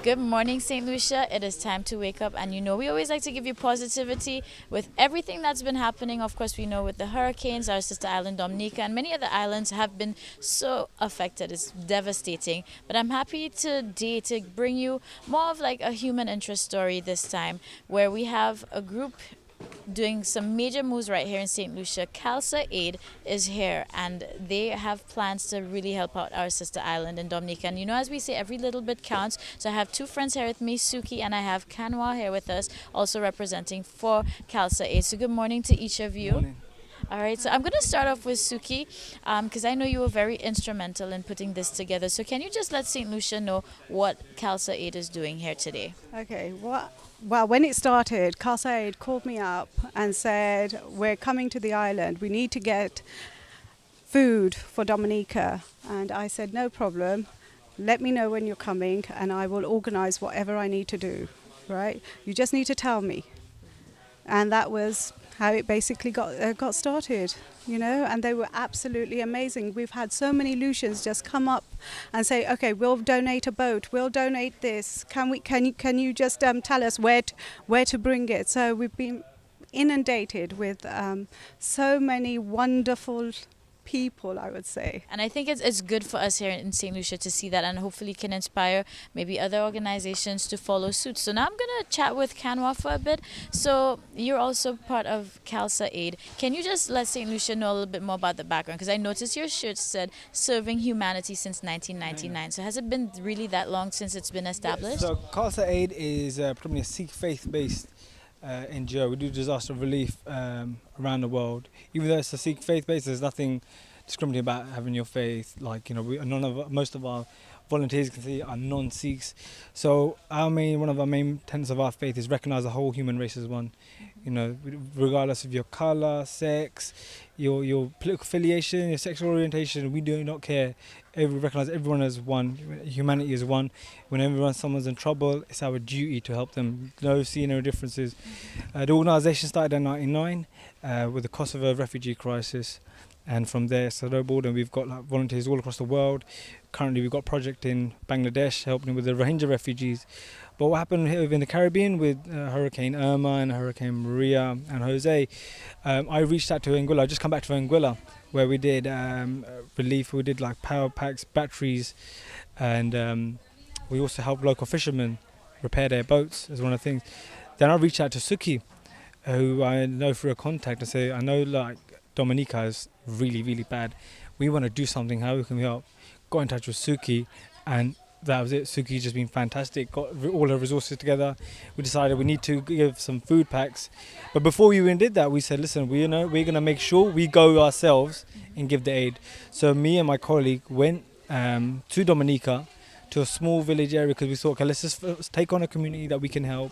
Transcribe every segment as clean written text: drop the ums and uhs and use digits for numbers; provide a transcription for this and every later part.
Good morning, St. Lucia. It is time to wake up, and we always like to give you positivity with everything that's been happening. Of course, we know with the hurricanes, our sister island Dominica, and many other islands have been so affected. It's devastating. But I'm happy today to bring you more of like a human interest story this time, where we have a group doing some major moves right here in St. Lucia. Kalsa Aid is here, and they have plans to really help out our sister island in Dominica. And as we say, every little bit counts. So I have two friends here with me, Suki, and I have Kanwa here with us, also representing for Kalsa Aid. So good morning to each of you. Morning. All right, so I'm going to start off with Suki because I know you were very instrumental in putting this together. So can you just let St. Lucia know what Kalsa Aid is doing here today? Okay, well, when it started, Kalsa Aid called me up and said, we're coming to the island. We need to get food for Dominica. And I said, no problem. Let me know when you're coming and I will organize whatever I need to do, right? You just need to tell me. And that was how it basically got started, and they were absolutely amazing. We've had so many Lucians just come up and say, okay, we'll donate a boat, we'll donate this. Can you just tell us where to bring it? So we've been inundated with so many wonderful people, I would say. And I think it's good for us here in St. Lucia to see that, and hopefully can inspire maybe other organizations to follow suit. So now I'm going to chat with Kanwa for a bit. So you're also part of Kalsa Aid. Can you just let St. Lucia know a little bit more about the background? Because I noticed your shirt said serving humanity since 1999. So has it been really that long since it's been established? So Kalsa Aid is probably a Sikh faith-based NGO. We do disaster relief around the world. Even though it's a Sikh faith-based, there's nothing discriminating about having your faith. Most of our volunteers can see are non-Sikhs. So one of our main tenets of our faith is recognize the whole human race as one. Regardless of your color, sex, your political affiliation, your sexual orientation, we do not care. We recognize everyone as one. Humanity is one. Whenever someone's in trouble, it's our duty to help them. See no differences. The organisation started in 1999 with the Kosovo refugee crisis, and from there, snowballed, and we've got volunteers all across the world. Currently, we've got a project in Bangladesh helping with the Rohingya refugees. But what happened here in the Caribbean with Hurricane Irma and Hurricane Maria and Jose, I reached out to Anguilla. I just come back to Anguilla, where we did relief. We did like power packs, batteries, and we also helped local fishermen repair their boats as one of the things. Then I reached out to Suki, who I know through a contact, and say, I know Dominica is really, really bad. We want to do something. How can we help? Got in touch with Suki, and that was it. Suki's just been fantastic. Got all her resources together. We decided we need to give some food packs. But before we even did that, we said, listen, we're going to make sure we go ourselves and give the aid. So me and my colleague went to Dominica, to a small village area, because we thought, okay, let's take on a community that we can help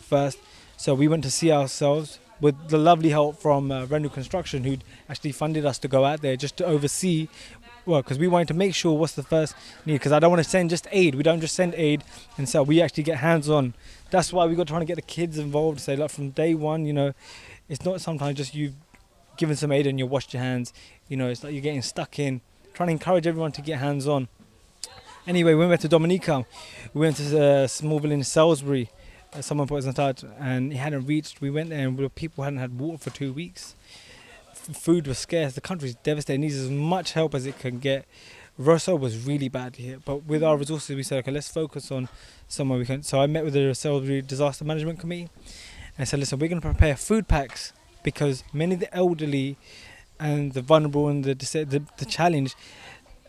first. So we went to see ourselves with the lovely help from Rendu Construction, who actually funded us to go out there just to oversee. Well, because we wanted to make sure what's the first need, because I don't want to send just aid. We don't just send aid and sell. We actually get hands-on. That's why we got trying to get the kids involved. Say, from day one, it's not sometimes just you've given some aid and you washed your hands. It's like you're getting stuck in. Trying to encourage everyone to get hands-on. Anyway, we went to Dominica. We went to a small village in Salisbury. Someone put us in touch, and it hadn't reached. We went there, and people hadn't had water for 2 weeks. Food was scarce. The country's devastated. It needs as much help as it can get. Rosso was really bad here, but with our resources, we said, okay, let's focus on somewhere we can. So I met with the Salisbury Disaster Management Committee, and I said, listen, we're going to prepare food packs, because many of the elderly and the vulnerable and the challenge,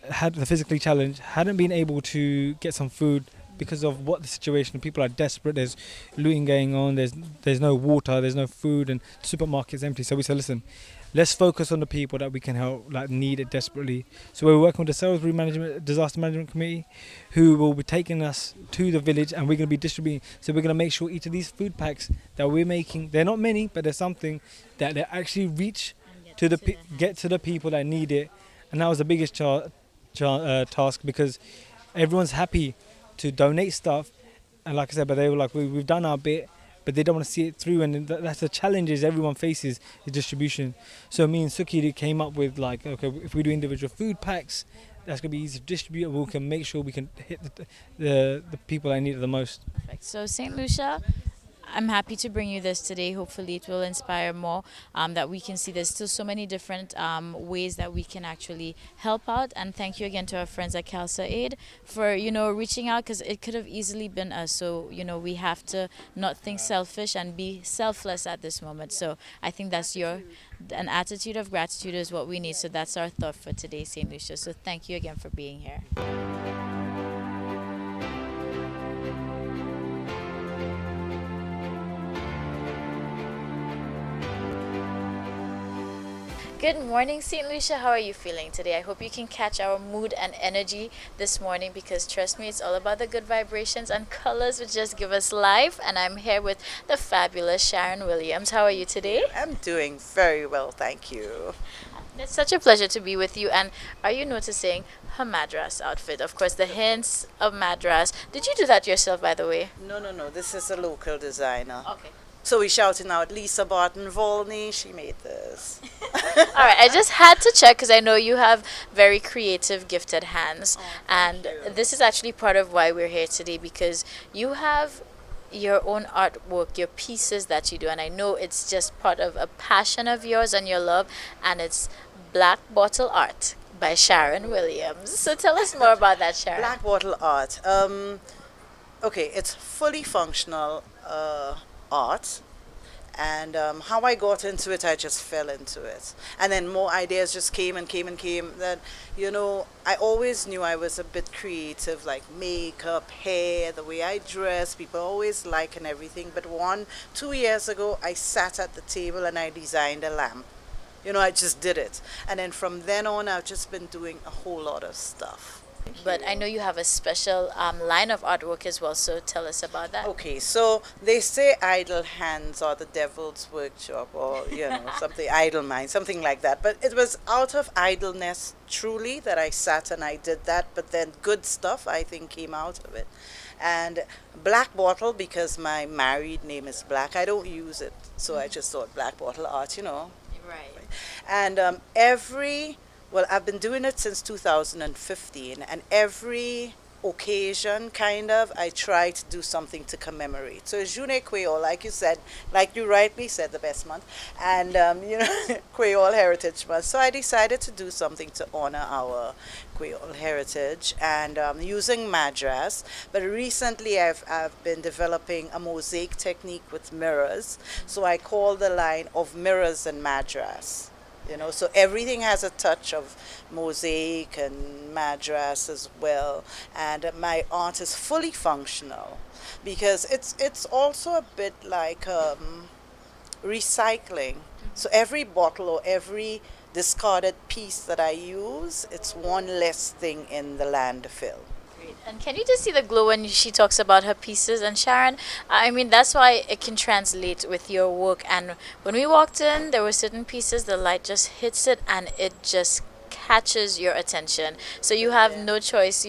the physically challenged, hadn't been able to get some food because of what the situation. People are desperate. There's looting going on. There's no water. There's no food, and the supermarket's empty. So we said, listen, let's focus on the people that we can help, need it desperately. So we're working with the Salisbury Disaster Management Committee, who will be taking us to the village, and we're going to be distributing. So we're going to make sure each of these food packs that we're making, they're not many, but there's something that they actually reach get to the people that need it. And that was the biggest task, because everyone's happy to donate stuff, and like I said, but they were like, we've done our bit, but they don't want to see it through, and that's the challenges everyone faces, is distribution. So me and Suki came up with okay, if we do individual food packs, that's going to be easy to distribute. We can make sure we can hit the people that need it the most. Perfect. So St. Lucia, I'm happy to bring you this today. Hopefully, it will inspire more. That we can see there's still so many different ways that we can actually help out. And thank you again to our friends at Kalsa Aid for reaching out, because it could have easily been us. So we have to not think selfish and be selfless at this moment. So I think that's an attitude of gratitude is what we need. So that's our thought for today, St. Lucia. So thank you again for being here. Good morning, St. Lucia. How are you feeling today? I hope you can catch our mood and energy this morning, because trust me, it's all about the good vibrations and colors which just give us life. And I'm here with the fabulous Sharon Williams. How are you today? I'm doing very well, thank you. It's such a pleasure to be with you. And are you noticing her Madras outfit? Of course, the hints of Madras. Did you do that yourself, by the way? No, this is a local designer. Okay. So we're shouting out Lisa Barton Volney, she made this. All right, I just had to check because I know you have very creative, gifted hands. And this is actually part of why we're here today, because you have your own artwork, your pieces that you do. And I know it's just part of a passion of yours and your love. And it's Black Bottle Art by Sharon Williams. So tell us more about that, Sharon. Black bottle art. Okay, it's fully functional art. And how I got into it, I just fell into it. And then more ideas just came and came and came. That, I always knew I was a bit creative, like makeup, hair, the way I dress. People always like and everything. But 2 years ago, I sat at the table and I designed a lamp. I just did it. And then from then on, I've just been doing a whole lot of stuff. But I know you have a special line of artwork as well, so tell us about that. Okay, so they say idle hands are the devil's workshop, or something, idle mind, something like that. But it was out of idleness, truly, that I sat and I did that. But then good stuff, I think, came out of it. And Black Bottle, because my married name is Black, I don't use it, so I just thought Black Bottle Art, Right. And I've been doing it since 2015, and every occasion, I try to do something to commemorate. So it's Journée Creole, like you said, like you rightly said, the best month, and Creole Heritage Month. So I decided to do something to honor our Creole heritage, and using Madras. But recently I've been developing a mosaic technique with mirrors. So I call the line of Mirrors and Madras. So everything has a touch of mosaic and Madras as well. And my art is fully functional, because it's also a bit like recycling. So every bottle or every discarded piece that I use, it's one less thing in the landfill. And can you just see the glow when she talks about her pieces? And Sharon, I mean, that's why it can translate with your work. And when we walked in, there were certain pieces, the light just hits it and it just catches your attention. So you have no choice,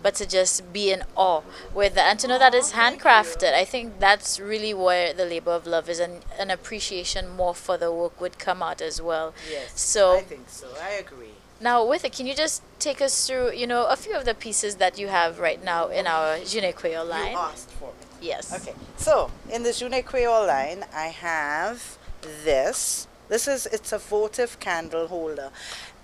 but to just be in awe with that. And to know that it's handcrafted, I think that's really where the labor of love is, and an appreciation more for the work would come out as well. Yes, so I think so. I agree. Now, with it, can you just take us through, a few of the pieces that you have right now in our Journée Creole line? You asked for it. Yes. Okay. So, in the Journée Creole line, I have this. It's a votive candle holder.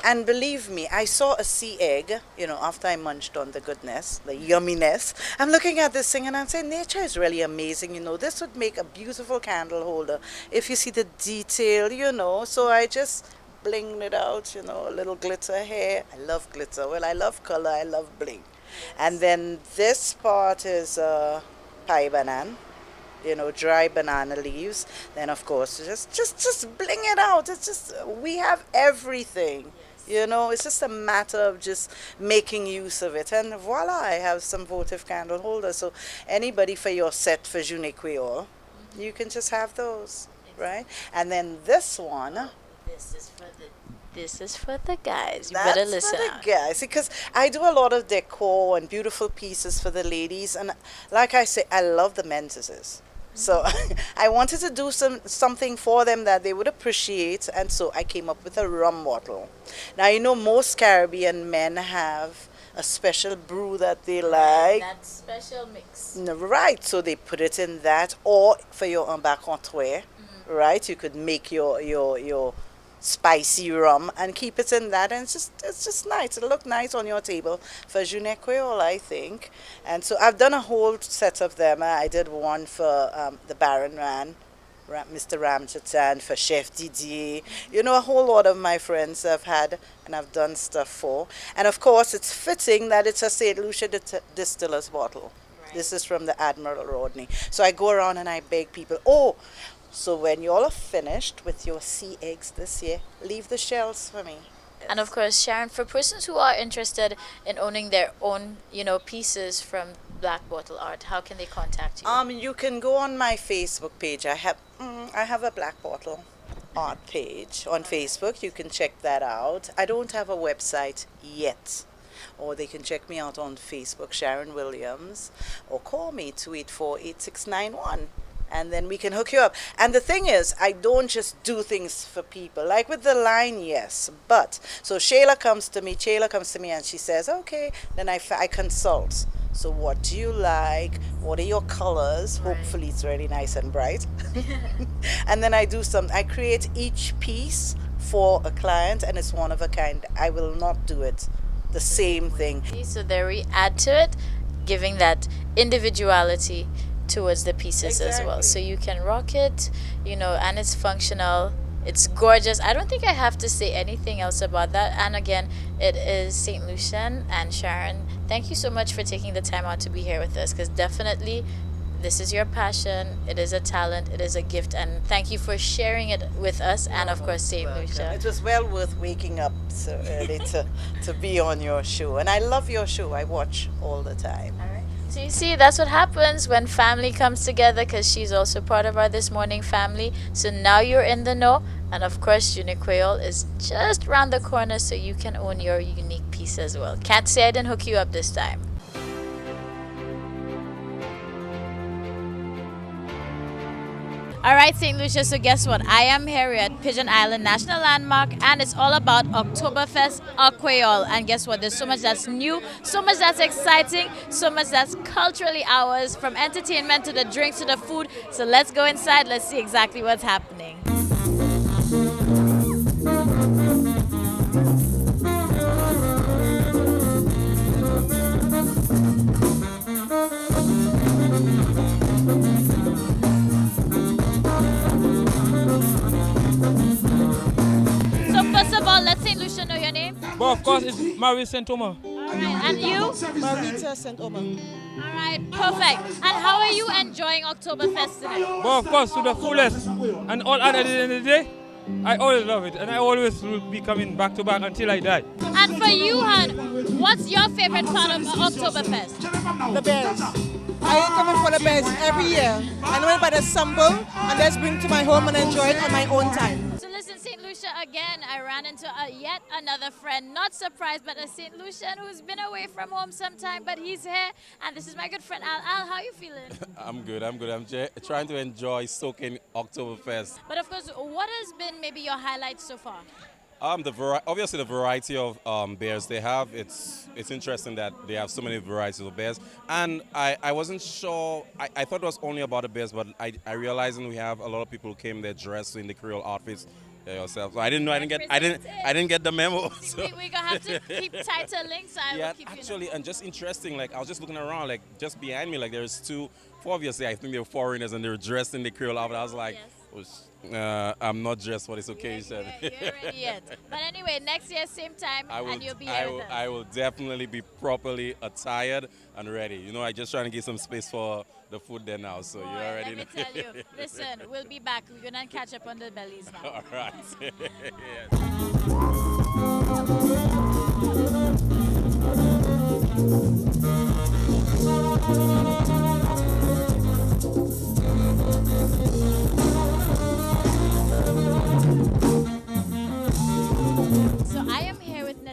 And believe me, I saw a sea egg, after I munched on the goodness, the yumminess. I'm looking at this thing and I'm saying, nature is really amazing, this would make a beautiful candle holder. If you see the detail, so I just blinged it out, a little glitter here. I love glitter. Well, I love color, I love bling. And then this part is pie banana, dry banana leaves. Then of course, just bling it out. It's just, we have everything. It's just a matter of just making use of it. And voila, I have some votive candle holders. So anybody for your set for Journée Creole, you can just have those, right? And then this one, This is for the guys. You that's better listen. for the guys, because I do a lot of decor and beautiful pieces for the ladies, and like I say, I love the menses. So I wanted to do something for them that they would appreciate, and so I came up with a rum bottle. Now you know most Caribbean men have a special brew that they like. That special mix. Right, so they put it in that, or for your embarquoir, right? You could make your spicy rum and keep it in that, and it's just nice. It'll look nice on your table for Journée Creole, I think. And so I've done a whole set of them. I did one for the Baron Mr. Ramchatan, for Chef Didier. You know, a whole lot of my friends I've had and I've done stuff for. And of course, it's fitting that it's a St. Lucia distiller's bottle. Right. This is from the Admiral Rodney. So I go around and I beg people, oh, so when you all are finished with your sea eggs this year, leave the shells for me. And of course, Sharon, for persons who are interested in owning their own, pieces from Black Bottle Art, how can they contact you? You can go on my Facebook page. I have a Black Bottle Art page on Facebook. You can check that out. I don't have a website yet. Or they can check me out on Facebook, Sharon Williams, or call me 284-8691. And then we can hook you up. And the thing is, I don't just do things for people. Like with the line, yes. But, so Shayla comes to me and she says, okay, then I consult. So what do you like? What are your colors? Right. Hopefully it's really nice and bright. And then I create each piece for a client, and it's one of a kind. I will not do it the same thing. So there we add to it, giving that individuality towards the pieces as well. Exactly. So you can rock it, and it's functional. It's gorgeous. I don't think I have to say anything else about that. And again, it is St. Lucian. And Sharon, thank you so much for taking the time out to be here with us, because definitely this is your passion. It is a talent. It is a gift. And thank you for sharing it with us and, of course, St. Lucia. It was well worth waking up so early to be on your show. And I love your show. I watch all the time. All right. So you see, that's what happens when family comes together, because she's also part of our This Morning family. So now you're in the know. And of course, Journée Creole is just around the corner, so you can own your unique piece as well. Can't say I didn't hook you up this time. All right, St. Lucia, so guess what? I am here at Pigeon Island National Landmark, and it's all about Oktoberfest Creole. And guess what? There's so much that's new, so much that's exciting, so much that's culturally ours, from entertainment to the drinks to the food. So let's go inside. Let's see exactly what's happening. First of all, let St. Lucia know your name. Well, of course, it's Marie St. Thomas. All right, and you? Marita St. Omer. All right, perfect. And how are you enjoying Oktoberfest today? Well, of course, to the fullest. And at the end of the day, I always love it. And I always will be coming back to back until I die. And for you, Han, what's your favorite part of Oktoberfest? The bears. I ain't coming for the bears every year. I know about the sample and just bring to my home and enjoy it on my own time. So listen, St. Lucia, again, I ran into yet another friend. Not surprised, but a St. Lucian who's been away from home some time, but he's here. And this is my good friend, Al. Al, how are you feeling? I'm good. I'm trying to enjoy soaking Oktoberfest. But of course, what has been maybe your highlights so far? Obviously the variety of beers they have, it's interesting that they have so many varieties of beers. And I wasn't sure, I thought it was only about the beers, but I realized we have a lot of people who came there dressed in the Creole outfits yourself. So I didn't know, I didn't get the memo. So. We're gonna have to keep tighter links. I will keep actually, you know. and just interesting, like I was just looking around, like just behind me, like there's four obviously I think they were foreigners and they were dressed in the Creole outfit. I was like, I'm not dressed for this occasion. You're ready yet. But anyway, next year, same time, and you'll be here with us. I will definitely be properly attired and ready. You know, I just trying to get some space for the food there now, so you already know. Let me tell you, listen, we'll be back. We're going to catch up on the bellies now. All right.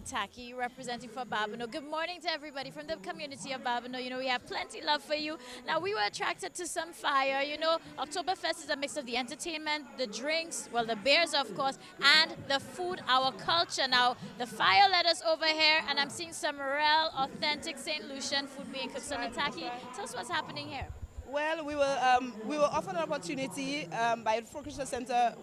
Taki, representing for Babino. Good morning to everybody from the community of Babino. You know, we have plenty love for you. Now, we were attracted to some fire. You know, Oktoberfest is a mix of the entertainment, the drinks, well, the beers, of course, and the food, our culture. Now, the fire led us over here, and I'm seeing some real, authentic St. Lucian food being cooked. So, Nataki, tell us what's happening here. Well, we were offered an opportunity by the Focus Center,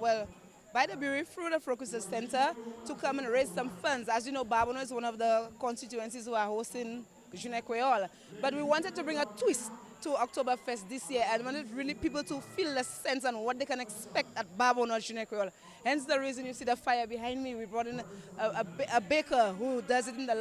by the brewery through the Focus Center to come and raise some funds. As you know, Babino is one of the constituencies who are hosting Journée Creole. But we wanted to bring a twist to Oktoberfest this year and wanted really people to feel the sense and what they can expect at Babino Journée Creole. Hence the reason you see the fire behind me. We brought in a baker who does it in the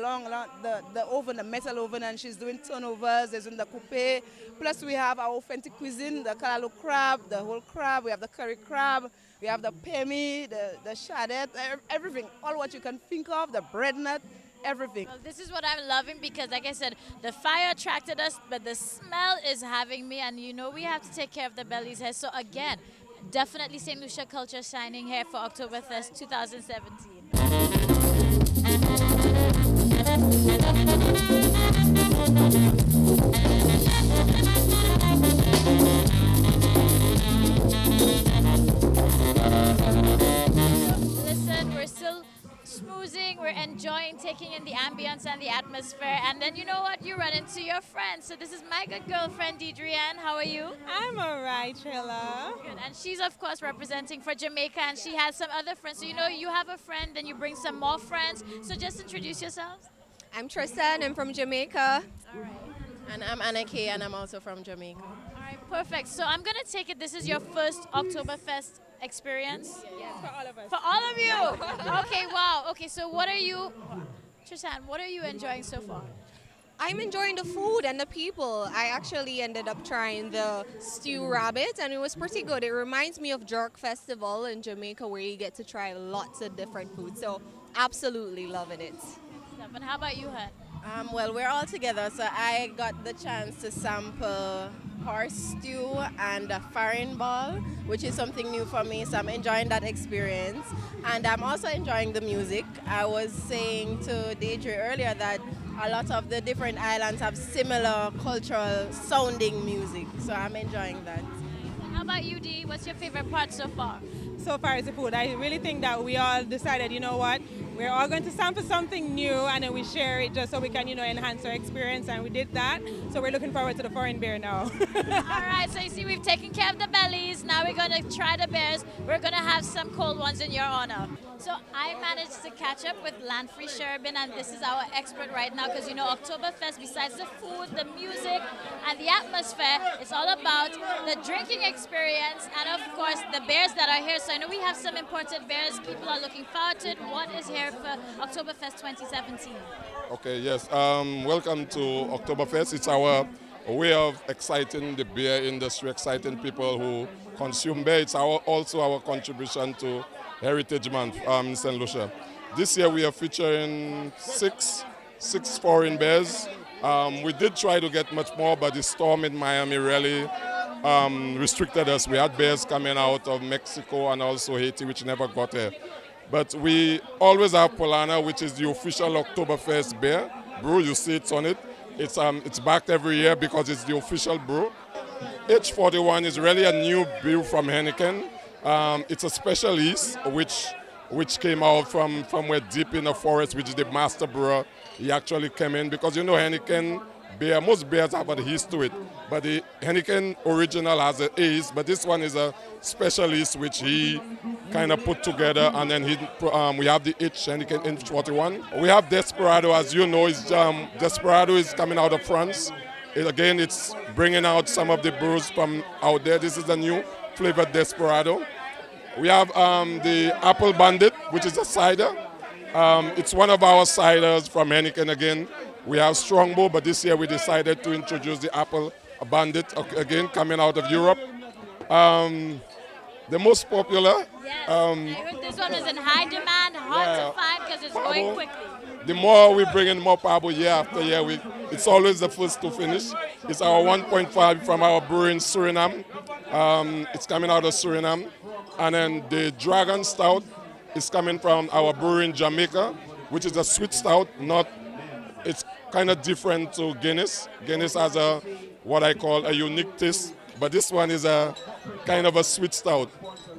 oven, the metal oven, and she's doing turnovers, there's in the coupe. Plus we have our authentic cuisine, the callaloo crab, the whole crab, we have the curry crab, we have the pemi, the shadette, everything, all what you can think of, the bread nut, everything. Well, this is what I'm loving because, like I said, the fire attracted us, but the smell is having me, and you know we have to take care of the bellies here. So again, definitely St. Lucia culture shining here for Oktoberfest 2017. Listen, we're still schmoozing, we're enjoying taking in the ambience and the atmosphere, and then you know what, you run into your friends. So this is my good girlfriend Deidreanne. How are you? I'm alright, Trilla. Good. And she's of course representing for Jamaica, and she has some other friends. So you know, you have a friend, then you bring some more friends. So just introduce yourselves. I'm Tristan, I'm from Jamaica. All right. And I'm Anna Kay, and I'm also from Jamaica. All right, perfect. So I'm gonna take it this is your first Oktoberfest experience? Yes, for all of us. For all of you? Okay, wow. Okay, so what are you, Tristan, what are you enjoying so far? I'm enjoying the food and the people. I actually ended up trying the stew rabbit, and it was pretty good. It reminds me of Jerk Festival in Jamaica, where you get to try lots of different food. So absolutely loving it. And how about you, Hun? Well, we're all together, so I got the chance to sample horse stew and a foreign ball, which is something new for me, so I'm enjoying that experience. And I'm also enjoying the music. I was saying to Deidre earlier that a lot of the different islands have similar cultural sounding music, so I'm enjoying that. And how about you, Dee? What's your favorite part so far? So far as the food, I really think that we all decided, you know what, we're all going to sample something new and then we share it just so we can, you know, enhance our experience, and we did that. So we're looking forward to the foreign beer now. All right, so you see we've taken care of the bellies. Now we're going to try the beers. We're going to have some cold ones in your honor. So I managed to catch up with Landfree Sherbin, and this is our expert right now, because you know Oktoberfest, besides the food, the music, and the atmosphere, it's all about the drinking experience and of course the beers that are here. So I know we have some imported beers. People are looking forward to it. What is here for Oktoberfest 2017? Okay, yes. Welcome to Oktoberfest. It's our way of exciting the beer industry, exciting people who consume beer. It's also our contribution to Heritage Month in St. Lucia. This year we are featuring six foreign beers. We did try to get much more, but the storm in Miami really restricted us. We had beers coming out of Mexico and also Haiti, which never got here. But we always have Polana, which is the official Oktoberfest beer brew. You see it's on it. It's backed every year because it's the official brew. H41 is really a new brew from Heineken. It's a special yeast which came out from somewhere deep in the forest, which is the master brewer. He actually came in because you know Heineken beer, most beers have a yeast to it, but the Heineken original has a yeast, but this one is a special yeast which he kind of put together, and then we have the Heineken H41. We have Desperado, as you know, Desperado is coming out of France. It's bringing out some of the brews from out there. This is a new flavored Desperado. We have the Apple Bandit, which is a cider. It's one of our ciders from Heineken again. We have Strongbow, but this year we decided to introduce the Apple Bandit, again, coming out of Europe. The most popular. Yes, I heard this one is in high demand, hard to find because it's going quickly. The more we bring in more Pabo year after year, it's always the first to finish. It's our 1.5 from our brewery in Suriname. It's coming out of Suriname. And then the Dragon Stout is coming from our brewery in Jamaica. which is a sweet stout. It's kind of different to Guinness. Guinness has what I call a unique taste, but this one is a kind of a sweet stout.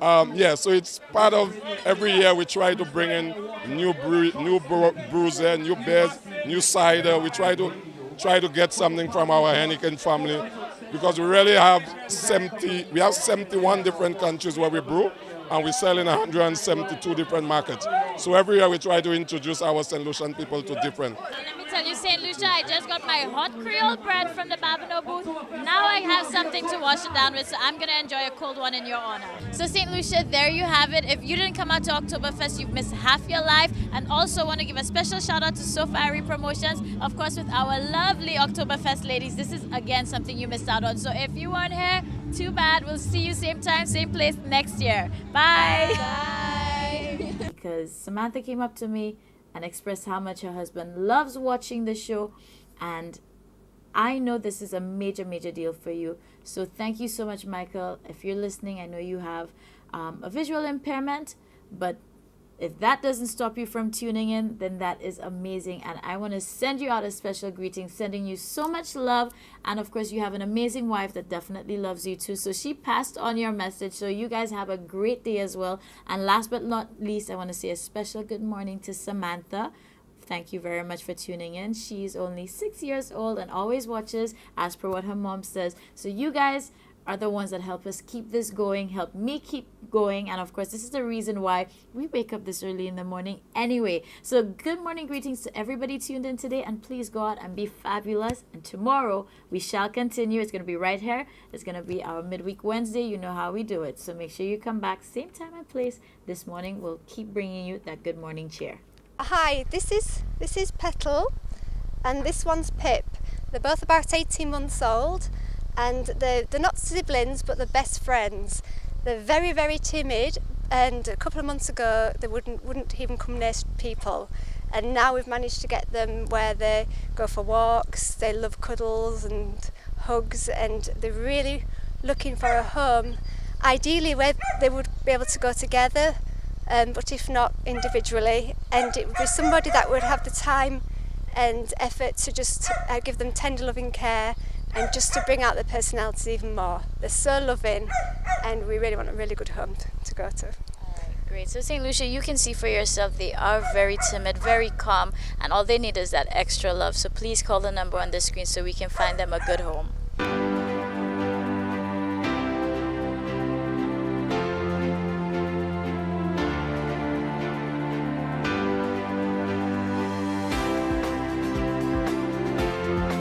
So it's part of every year we try to bring in new brews there, new beers, new cider. We try to get something from our Heineken family because we really have 71 different countries where we brew, and we sell in 172 different markets. So every year we try to introduce our St. Lucian people to different. Let me tell you, St. Lucia, I just got my hot Creole bread from the Babino booth. Now I have something to wash it down with, so I'm going to enjoy a cold one in your honor. So St. Lucia, there you have it. If you didn't come out to Oktoberfest, you've missed half your life. And also want to give a special shout out to Safari Promotions, of course, with our lovely Oktoberfest ladies. This is, again, something you missed out on. So if you weren't here, too bad. We'll see you same time, same place next year. Bye. Bye. Because Samantha came up to me and expressed how much her husband loves watching the show, and I know this is a major deal for you. So thank you so much, Michael. If you're listening, I know you have a visual impairment, but if that doesn't stop you from tuning in, then that is amazing. And I want to send you out a special greeting, sending you so much love. And of course, you have an amazing wife that definitely loves you too. So she passed on your message. So you guys have a great day as well. And last but not least, I want to say a special good morning to Samantha. Thank you very much for tuning in. She's only 6 years old and always watches as per what her mom says. So you guys are the ones that help us keep this going, help me keep going, and of course this is the reason why we wake up this early in the morning anyway. So good morning greetings to everybody tuned in today, and please go out and be fabulous. And tomorrow we shall continue. It's going to be right here. It's going to be our midweek Wednesday. You know how we do it, so make sure you come back same time and place. This morning we'll keep bringing you that good morning cheer. Hi, this is Petal and this one's Pip. They're both about 18 months old, and they're not siblings but they're best friends. They're very timid, and a couple of months ago they wouldn't even come near people, and now we've managed to get them where they go for walks. They love cuddles and hugs, and they're really looking for a home, ideally where they would be able to go together, but if not individually, and it would be somebody that would have the time and effort to just give them tender loving care and just to bring out their personalities even more. They're so loving, and we really want a really good home to go to. Great. So St. Lucia, you can see for yourself they are very timid, very calm, and all they need is that extra love. So please call the number on the screen so we can find them a good home.